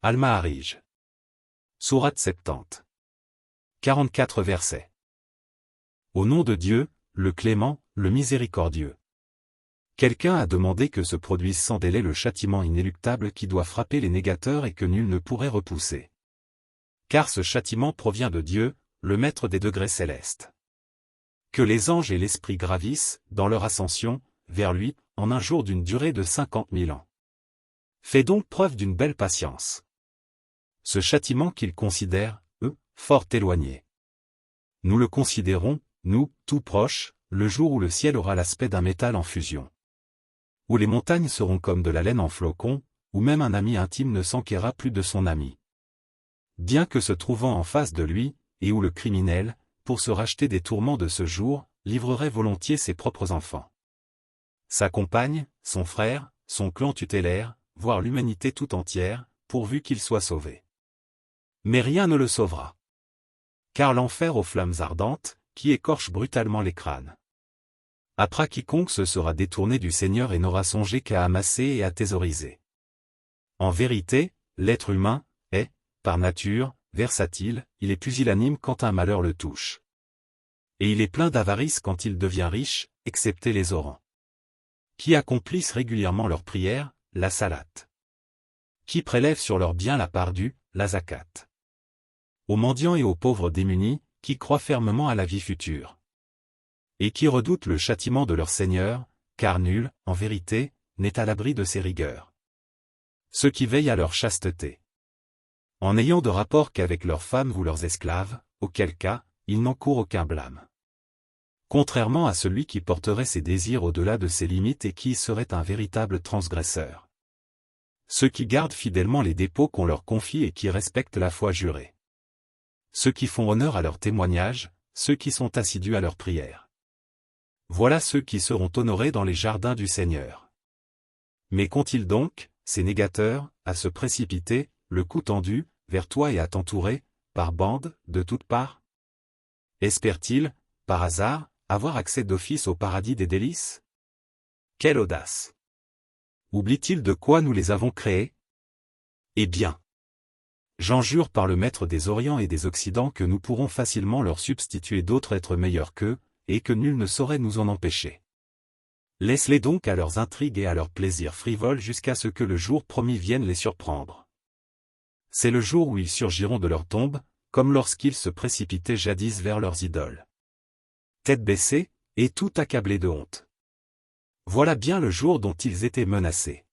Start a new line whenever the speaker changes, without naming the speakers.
Al-Ma'arij. Sourate 70. 44 versets. Au nom de Dieu, le clément, le miséricordieux. Quelqu'un a demandé que se produise sans délai le châtiment inéluctable qui doit frapper les négateurs et que nul ne pourrait repousser. Car ce châtiment provient de Dieu, le maître des degrés célestes. Que les anges et l'esprit gravissent, dans leur ascension, vers lui, en un jour d'une durée de 50 000 ans. Fais donc preuve d'une belle patience. Ce châtiment qu'ils considèrent, eux, fort éloigné. Nous le considérons, nous, tout proche, le jour où le ciel aura l'aspect d'un métal en fusion. Où les montagnes seront comme de la laine en flocons, où même un ami intime ne s'enquérera plus de son ami. Bien que se trouvant en face de lui, et où le criminel, pour se racheter des tourments de ce jour, livrerait volontiers ses propres enfants. Sa compagne, son frère, son clan tutélaire, voire l'humanité tout entière, pourvu qu'il soit sauvé. Mais rien ne le sauvera. Car l'enfer aux flammes ardentes, qui écorche brutalement les crânes. Après quiconque se sera détourné du Seigneur et n'aura songé qu'à amasser et à thésauriser. En vérité, l'être humain est, par nature, versatile, il est pusillanime quand un malheur le touche. Et il est plein d'avarice quand il devient riche, excepté les orants. Qui accomplissent régulièrement leurs prières, la salate. Qui prélèvent sur leurs biens la part due, la zakat. Aux mendiants et aux pauvres démunis, qui croient fermement à la vie future. Et qui redoutent le châtiment de leur Seigneur, car nul, en vérité, n'est à l'abri de ses rigueurs. Ceux qui veillent à leur chasteté. En n'ayant de rapport qu'avec leurs femmes ou leurs esclaves, auquel cas, ils n'encourent aucun blâme. Contrairement à celui qui porterait ses désirs au-delà de ses limites et qui serait un véritable transgresseur. Ceux qui gardent fidèlement les dépôts qu'on leur confie et qui respectent la foi jurée. Ceux qui font honneur à leurs témoignages, ceux qui sont assidus à leurs prières. Voilà ceux qui seront honorés dans les jardins du Seigneur. Mais qu'ont-ils donc, ces négateurs, à se précipiter, le cou tendu, vers toi et à t'entourer, par bandes, de toutes parts? Espèrent-ils, par hasard, avoir accès d'office au paradis des délices? Quelle audace! Oublient-ils de quoi nous les avons créés? Eh bien! J'en jure par le maître des Orients et des Occidents que nous pourrons facilement leur substituer d'autres êtres meilleurs qu'eux, et que nul ne saurait nous en empêcher. Laisse-les donc à leurs intrigues et à leurs plaisirs frivoles jusqu'à ce que le jour promis vienne les surprendre. C'est le jour où ils surgiront de leur tombe, comme lorsqu'ils se précipitaient jadis vers leurs idoles. Tête baissée, et tout accablés de honte. Voilà bien le jour dont ils étaient menacés.